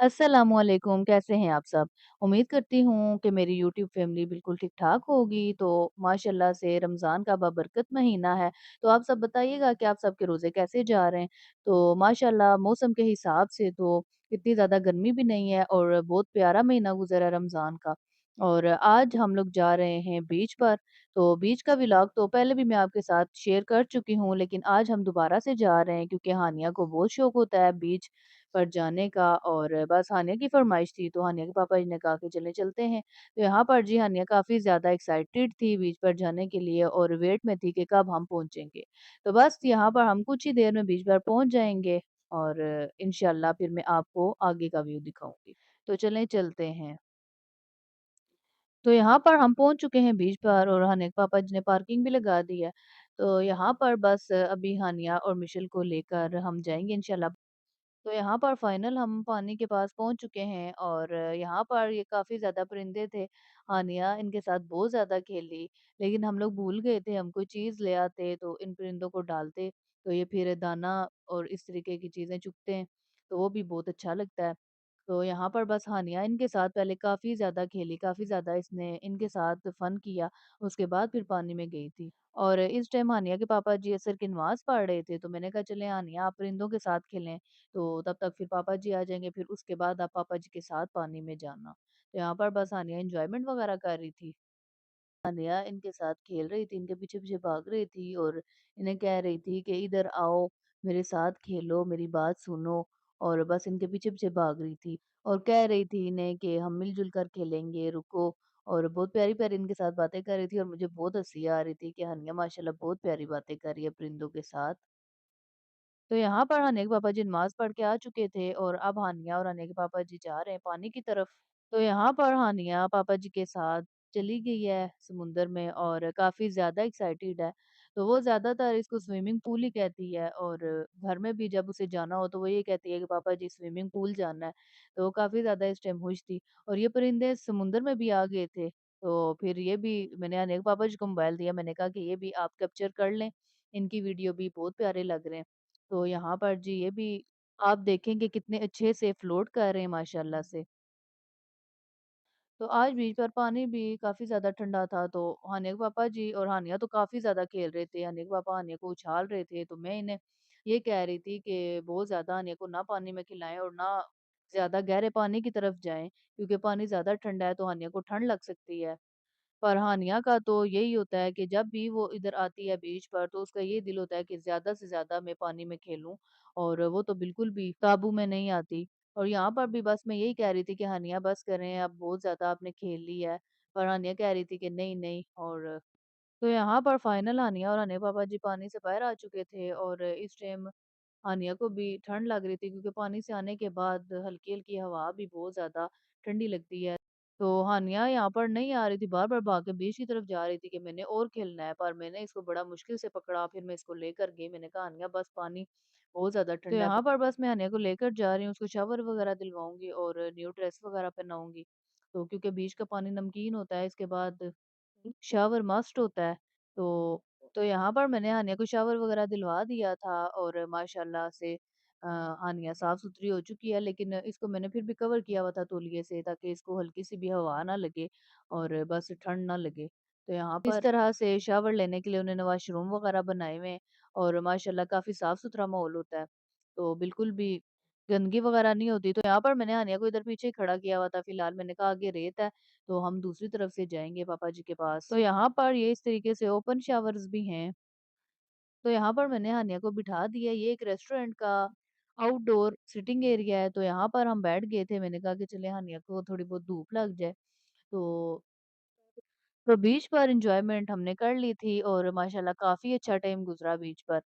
अस्सलामुअलैकुम, कैसे हैं आप सब? उम्मीद करती हूँ कि मेरी यूट्यूब फैमिली बिल्कुल ठीक-ठाक होगी। तो माशाल्लाह से रमज़ान का बाबरकत महीना है। तो आप सब बताइएगा कि आप सबके रोज़े कैसे जा रहे हैं? तो माशाल्लाह मौसम के हिसाब से तो इतनी ज़्यादा गर्मी भी नहीं है और बहुत प्यारा महीना गुज़रा रमज़ान का। और आज हम लोग जा रहे हैं बीच पर। तो बीच का व्लॉग तो पहले भी मैं आपके साथ शेयर कर चुकी हूँ, लेकिन आज हम दोबारा से जा रहे हैं क्योंकि हानिया को बहुत शौक होता है बीच पर जाने का। और बस हानिया की फरमाइश थी तो हानिया के पापा जी ने कहा कि चले चलते हैं। तो यहाँ पर जी हानिया काफ़ी ज़्यादा एक्साइटेड थी बीच पर जाने के लिए और वेट में थी कि कब हम पहुँचेंगे। तो बस यहाँ पर हम कुछ ही देर में बीच पर पहुँच जाएँगे और इंशाल्लाह फिर मैं आपको आगे का व्यू दिखाऊँगी। तो चलें चलते हैं। तो यहाँ पर हम पहुँच चुके हैं बीच पर और हानिया के पापा जी ने पार्किंग भी लगा दी है। तो यहाँ पर बस अभी हानिया और मिशेल को लेकर हम जाएँगे इंशाल्लाह। तो यहाँ पर फाइनल हम पानी के पास पहुँच चुके हैं और यहाँ पर ये काफ़ी ज़्यादा परिंदे थे। हानिया इनके साथ बहुत ज़्यादा खेली, लेकिन हम लोग भूल गए थे, हम कोई चीज़ ले आते तो इन परिंदों को डालते, तो ये फिर दाना और इस तरीके की चीज़ें चुगते हैं, तो वो भी बहुत अच्छा लगता है। तो यहाँ पर बस हानिया इनके साथ पहले काफ़ी ज़्यादा खेली, काफ़ी ज़्यादा इसने इनके साथ फ़न किया, उसके बाद फिर पानी में गई थी। और इस टाइम हानिया के पापा जी असर की नमाज़ पढ़ रहे थे, तो मैंने कहा चलें हानिया आप परिंदों के साथ खेलें। तो तब तक फिर पापा जी आ जाएँगे, फिर उसके बाद आप पापा जी के साथ पानी में जाना। तो यहाँ पर बस हानिया एन्जॉयमेंट वगैरह कर रही थी। हानिया इनके साथ खेल रही थी, इनके पीछे-पीछे भाग रही थी और इन्हें कह रही थी कि इधर आओ, मेरे साथ खेलो, मेरी बात सुनो। और बस इनके पीछे-पीछे भाग रही थी और कह रही थी इन्हें कि हम मिल-जुल कर खेलेंगे, रुको। और बहुत प्यारी-प्यारी इनके साथ बातें कर रही थी और मुझे बहुत हँसी आ रही थी कि हानिया माशाल्लाह बहुत प्यारी बातें कर रही है परिंदों के साथ। तो यहाँ पर हानिया के पापा जी नमाज़ पढ़ के आ चुके थे और अब हानिया और हानिया के पापा जी जा रहे हैं पानी की तरफ। तो यहाँ पर हानिया पापा जी के साथ चली गई है समुंदर में और काफ़ी ज़्यादा एक्साइटेड है। तो वो ज़्यादातर इसको स्विमिंग पूल ही कहती है और घर में भी जब उसे जाना हो तो वो ये कहती है कि पापा जी स्विमिंग पूल जाना है। तो वो काफ़ी ज़्यादा इस टाइम खुश थी और ये परिंदे समुंदर में भी आ गए थे। तो फिर ये भी मैंने हानिया के पापा जी को मोबाइल दिया, मैंने कहा कि ये भी आप कैप्चर कर लें, इनकी वीडियो भी बहुत प्यारे लग रहे हैं। तो यहाँ पर जी ये भी आप देखेंगे कितने अच्छे से फ्लोट कर रहे हैं माशाल्लाह से। तो आज बीच पर पानी भी काफ़ी ज़्यादा ठंडा था, तो हानिया के पापा जी और हानिया तो काफ़ी ज़्यादा खेल रहे थे। हानिया के पापा हानिया को उछाल रहे थे, तो मैं इन्हें ये कह रही थी कि बहुत ज़्यादा हानिया को ना पानी में खिलाएँ और ना ज़्यादा गहरे पानी की तरफ जाएँ, क्योंकि पानी ज़्यादा ठंडा है तो हानिया को ठंड लग सकती है। पर हानिया का तो यही होता है कि जब भी वो इधर आती है बीच पर तो उसका ये दिल होता है कि ज़्यादा से ज़्यादा मैं पानी में खेलूँ और वो तो बिल्कुल भी काबू में नहीं आती। और यहाँ पर भी बस मैं यही कह रही थी कि हानिया बस करें, अब बहुत ज़्यादा आपने खेल लिया है। पर हानिया कह रही थी कि नहीं, नहीं। और तो यहाँ पर फाइनल हानिया और हानिया पापा जी पानी से बाहर आ चुके थे और इस टाइम हानिया को भी ठंड लग रही थी क्योंकि पानी से आने के बाद हल्की-हल्की हवा भी बहुत ज़्यादा ठंडी लगती है। तो हानिया यहाँ पर नहीं आ रही थी, बार-बार भाग के बीच की तरफ जा रही थी कि मैंने और खेलना है, पर मैंने इसको बड़ा मुश्किल से पकड़ा, फिर मैं इसको लेकर गई। मैंने कहा हानिया बस पानी बहुत ज़्यादा ठंडा है। तो यहाँ पर बस मैं हानिया को लेकर जा रही हूँ, उसको शावर वगैरह दिलवाऊँगी और न्यू ड्रेस वगैरह पहनाऊँगी। तो क्योंकि बीच का पानी नमकीन होता है, इसके बाद शावर मस्ट होता है। तो यहाँ पर मैंने हानिया को शावर वगैरह दिलवा दिया था और माशाल्लाह से हानिया साफ-सुथरी हो चुकी है, लेकिन इसको मैंने फिर भी कवर किया हुआ था तौलिए से ताकि इसको हल्की-सी भी हवा ना लगे और बस ठंड ना लगे। तो यहाँ पर इस तरह से शावर लेने के लिए उन्होंने वॉशरूम वगैरह बनाए हुए हैं और माशाल्लाह काफ़ी साफ-सुथरा माहौल होता है। तो बिल्कुल भी गंदगी वगैरह नहीं होती। तो यहाँ पर मैंने हानिया को इधर पीछे ही खड़ा किया हुआ था फिलहाल, मैंने कहा आगे रेत है तो हम दूसरी तरफ से जाएँगे पापा जी के पास। तो यहाँ पर ये इस तरीके से ओपन शावर्स भी हैं। तो यहाँ पर मैंने हानिया को बिठा दिया, ये एक रेस्टोरेंट का आउटडोर सिटिंग एरिया है, तो यहाँ पर हम बैठ गए थे। मैंने कहा कि चले हानिया को थोड़ी बहुत धूप लग जाए। तो बीच पर एन्जॉयमेंट हमने कर ली थी और माशाल्लाह काफ़ी अच्छा टाइम गुज़रा बीच पर।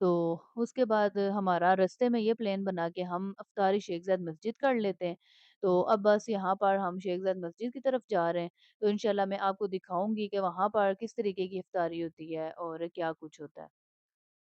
तो उसके बाद हमारा रास्ते में ये प्लान बना कि हम अफ्तारी शेख ज़ायद मस्जिद कर लेते हैं। तो अब बस यहाँ पर हम शेख ज़ायद मस्जिद की तरफ जा रहे हैं। तो इंशाल्लाह मैं आपको दिखाऊँगी कि वहाँ पर किस तरीके की इफ्तारी होती है और क्या कुछ होता है।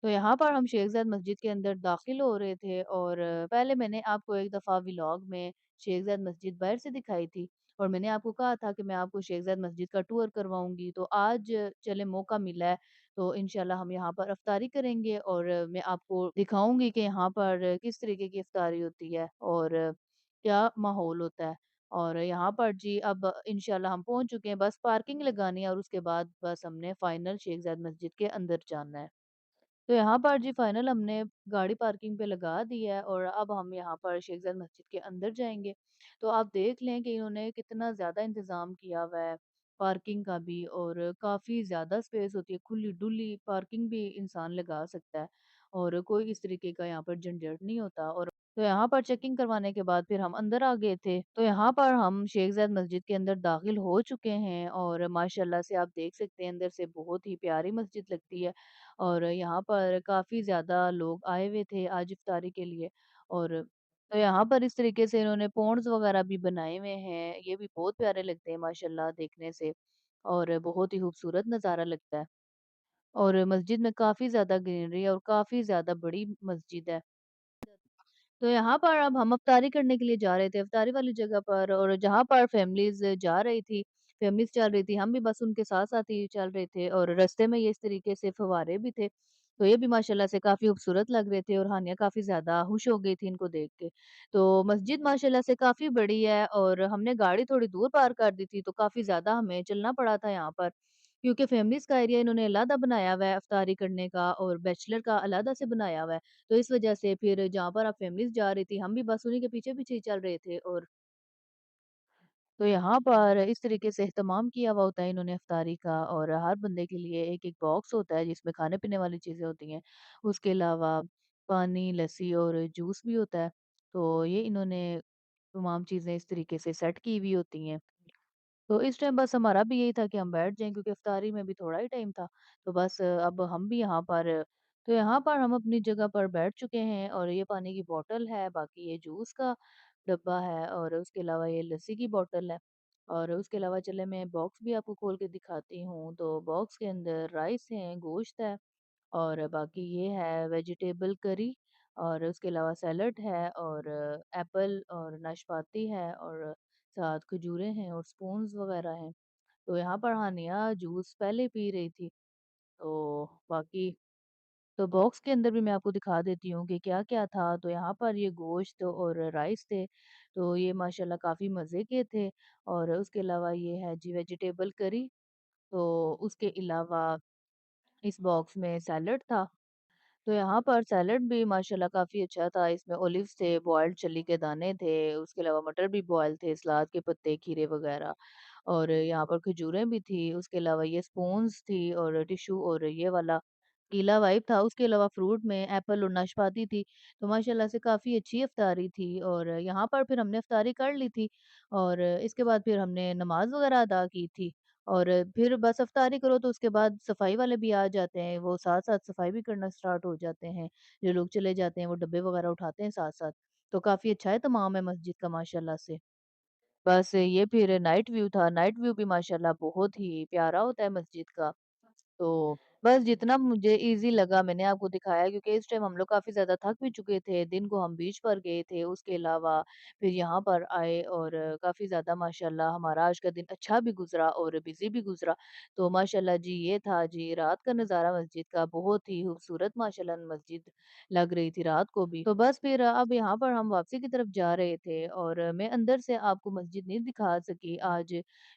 तो यहाँ पर हम शेख ज़ायद मस्जिद के अंदर दाखिल हो रहे थे और पहले मैंने आपको एक दफ़ा व्लॉग में शेख ज़ायद मस्जिद बाहर से दिखाई थी और मैंने आपको कहा था कि मैं आपको शेख ज़ायद मस्जिद का टूर करवाऊँगी। तो आज चले मौका मिला है तो इंशाल्लाह हम यहाँ पर इफ्तारी करेंगे और मैं आपको दिखाऊँगी कि यहाँ पर किस तरीके की इफ्तारी होती है। और क्या माहौल होता है। और यहाँ पर जी अब इंशाल्लाह हम पहुँच चुके हैं, बस पार्किंग लगानी है और उसके बाद बस हमने फाइनल शेख ज़ायद मस्जिद के अंदर जाना है। तो यहाँ पर जी फाइनल हमने गाड़ी पार्किंग पे लगा दी है और अब हम यहाँ पर शेख ज़ायद मस्जिद के अंदर जाएँगे। तो आप देख लें कि इन्होंने कितना ज़्यादा इंतज़ाम किया हुआ है पार्किंग का भी, और काफ़ी ज़्यादा स्पेस होती है, खुली-डुली पार्किंग भी इंसान लगा सकता है और कोई इस तरीके का यहाँ पर झंझट नहीं होता। और तो यहाँ पर चेकिंग करवाने के बाद फिर हम अंदर आ गए थे। तो यहाँ पर हम शेख ज़ायद मस्जिद के अंदर दाखिल हो चुके हैं और माशाल्लाह से आप देख सकते हैं अंदर से बहुत ही प्यारी मस्जिद लगती है। और यहाँ पर काफ़ी ज़्यादा लोग आए हुए थे आज इफ्तारी के लिए। और तो यहाँ पर इस तरीके से इन्होंने पोंड्स वगैरह भी बनाए हुए हैं, ये भी बहुत प्यारे लगते हैं माशाल्लाह देखने से और बहुत ही खूबसूरत नज़ारा लगता है। और मस्जिद में काफ़ी ज़्यादा ग्रीनरी है और काफ़ी ज़्यादा बड़ी मस्जिद है। तो यहाँ पर अब हम इफ्तारी करने के लिए जा रहे थे, इफ्तारी वाली जगह पर, और जहाँ पर फैमिलीज़ जा रही थी, फैमिलीज़ चल रही थी, हम भी बस उनके साथ-साथ ही चल रहे थे और रास्ते में ये इस तरीके से फव्वारे भी थे। तो ये भी माशाल्लाह से काफ़ी खूबसूरत लग रहे थे और हानिया काफ़ी ज़्यादा खुश हो गई थी इनको देख के। तो मस्जिद माशाल्लाह से काफ़ी बड़ी है और हमने गाड़ी थोड़ी दूर पार्क कर दी थी, तो काफ़ी ज़्यादा हमें चलना पड़ा था यहाँ पर। क्योंकि फैमिलीज़ का एरिया इन्होंने अलग बनाया हुआ है इफ्तारी करने का और बैचलर का अलग से बनाया हुआ है। तो इस वजह से फिर जहाँ पर आप फैमिलीज़ जा रही थी, हम भी बस उन्हीं के पीछे-पीछे ही चल रहे थे। और तो यहाँ पर इस तरीके से एहतमाम किया हुआ होता है इन्होंने इफ्तारी का, और हर बंदे के लिए एक-एक बॉक्स होता है जिसमें खाने-पीने वाली चीज़ें होती हैं। उसके अलावा पानी, लस्सी और जूस भी होता है। तो ये इन्होंने तमाम चीज़ें इस तरीके से सेट की हुई होती हैं। तो इस टाइम बस हमारा भी यही था कि हम बैठ जाएँ क्योंकि इफ्तारी में भी थोड़ा ही टाइम था। तो बस अब हम भी यहाँ पर, तो यहाँ पर हम अपनी जगह पर बैठ चुके हैं और ये पानी की बॉटल है, बाकी ये जूस का डब्बा है और उसके अलावा ये लस्सी की बॉटल है। और उसके अलावा चले मैं बॉक्स भी आपको खोल के दिखाती हूँ। तो बॉक्स के अंदर राइस है, गोश्त है और बाकी ये है वेजिटेबल करी, और उसके अलावा सैलड है और एप्पल और नाशपाती है और साथ खजूरें हैं और स्पून्स वगैरह हैं। तो यहाँ पर हानिया जूस पहले पी रही थी। तो बाकी तो बॉक्स के अंदर भी मैं आपको दिखा देती हूँ कि क्या-क्या था। तो यहाँ पर ये गोश्त और राइस थे। तो ये माशाल्लाह काफ़ी मज़े के थे। और उसके अलावा ये है जी वेजिटेबल करी। तो उसके अलावा इस बॉक्स में सैलड था। तो यहाँ पर सैलेड भी माशाल्लाह काफ़ी अच्छा था, इसमें ओलिव्स थे, बॉइल्ड चली के दाने थे, उसके अलावा मटर भी बॉयल थे, सलाद के पत्ते, खीरे वग़ैरह, और यहाँ पर खजूरें भी थी, उसके अलावा ये स्पून्स थी और टिश्यू और ये वाला गीला वाइप था, उसके अलावा फ्रूट में एप्पल और नाशपाती थी। तो माशाल्लाह से काफ़ी अच्छी इफ्तारी थी और यहाँ पर फिर हमने इफ्तारी कर ली थी और इसके बाद फिर हमने नमाज़ वग़ैरह अदा की थी। और फिर बस इफ्तारी करो तो उसके बाद सफाई वाले भी आ जाते हैं, वो साथ-साथ सफाई भी करना स्टार्ट हो जाते हैं। जो लोग चले जाते हैं वो डब्बे वगैरह उठाते हैं साथ-साथ। तो काफ़ी अच्छा एहतमाम है मस्जिद का माशाल्लाह से। बस ये फिर नाइट व्यू था, नाइट व्यू भी माशाल्लाह बहुत ही प्यारा होता है मस्जिद का। तो बस जितना मुझे ईज़ी लगा मैंने आपको दिखाया क्योंकि इस टाइम हम लोग काफ़ी ज़्यादा थक भी चुके थे। दिन को हम बीच पर गए थे, उसके अलावा फिर यहाँ पर आए और काफ़ी ज़्यादा माशाल्लाह हमारा आज का दिन अच्छा भी गुज़रा और बिज़ी भी गुज़रा। तो माशाल्लाह जी ये था जी रात का नज़ारा मस्जिद का, बहुत ही खूबसूरत माशाल्लाह मस्जिद लग रही थी रात को भी। तो बस फिर अब यहाँ पर हम वापसी की तरफ जा रहे थे और मैं अंदर से आपको मस्जिद नहीं दिखा सकी आज,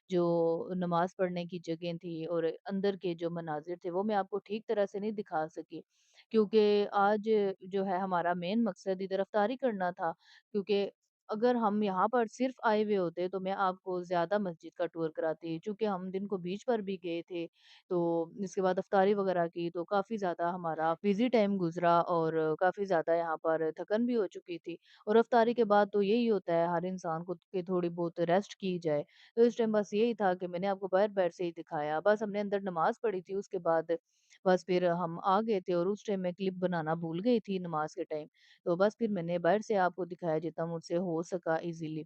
जो नमाज़ पढ़ने की जगह थी और अंदर के जो मनाज़िर थे वो मैं आपको ठीक तरह से नहीं दिखा सकी। क्योंकि आज जो है हमारा मेन मकसद इधर इफ्तारी करना था। क्योंकि अगर हम यहाँ पर सिर्फ़ आए हुए होते तो मैं आपको ज़्यादा मस्जिद का टूर कराती। चूँकि हम दिन को बीच पर भी गए थे, तो इसके बाद इफ्तारी वग़ैरह की तो काफ़ी ज़्यादा हमारा बिज़ी टाइम गुज़रा और काफ़ी ज़्यादा यहाँ पर थकन भी हो चुकी थी। और इफ्तारी के बाद तो यही होता है हर इंसान को कि थोड़ी बहुत रेस्ट की जाए। तो इस टाइम बस यही था कि मैंने आपको बाहर-बाहर से ही दिखाया। बस हमने अंदर नमाज़ पढ़ी थी, उसके बाद बस फिर हम आ गए थे और उस टाइम मैं क्लिप बनाना भूल गई थी नमाज़ के टाइम। तो बस फिर मैंने बाहर से आपको दिखाया जितना मुझसे हो सका ईज़िली।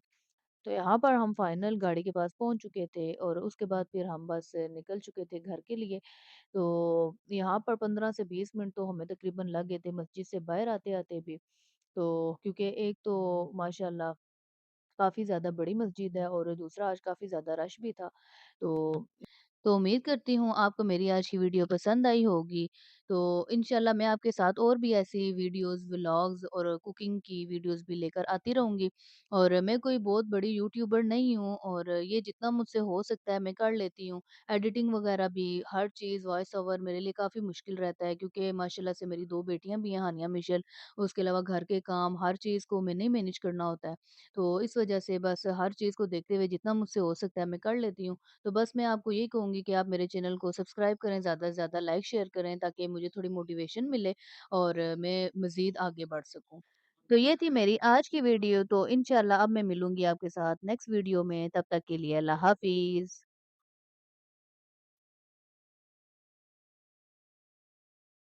तो यहाँ पर हम फाइनल गाड़ी के पास पहुँच चुके थे और उसके बाद फिर हम बस निकल चुके थे घर के लिए। तो यहाँ पर 15 से 20 मिनट तो हमें तकरीबन लग गए थे मस्जिद से बाहर आते-आते भी। तो क्योंकि एक तो माशाल्लाह काफ़ी ज़्यादा बड़ी मस्जिद है और दूसरा आज काफ़ी ज़्यादा रश भी था। तो तो उम्मीद करती हूँ आपको मेरी आज की वीडियो पसंद आई होगी। तो इंशाल्लाह मैं आपके साथ और भी ऐसी वीडियोज़, व्लॉग्स और कुकिंग की वीडियोज़ भी लेकर आती रहूँगी। और मैं कोई बहुत बड़ी यूट्यूबर नहीं हूँ और ये जितना मुझसे हो सकता है मैं कर लेती हूँ। एडिटिंग वगैरह भी हर चीज़ वॉइस ओवर मेरे लिए काफ़ी मुश्किल रहता है क्योंकि माशाल्लाह से मेरी 2 बेटियाँ भी हैं, हानिया, मिशेल। उसके अलावा घर के काम, हर चीज़ को मैंने ही मैनेज करना होता है। तो इस वजह से बस हर चीज़ को देखते हुए जितना मुझसे हो सकता है मैं कर लेती हूँ। तो बस मैं आपको यही कहूँगी कि आप मेरे चैनल को सब्सक्राइब करें, ज़्यादा से ज़्यादा लाइक शेयर करें ताकि मुझे थोड़ी मोटिवेशन मिले और मैं मज़ीद आगे बढ़ सकूँ। तो ये थी मेरी आज की वीडियो, तो इंशाल्लाह अब मैं मिलूँगी आपके साथ नेक्स्ट वीडियो में, तब तक के लिए अल्लाह हाफ़िज़।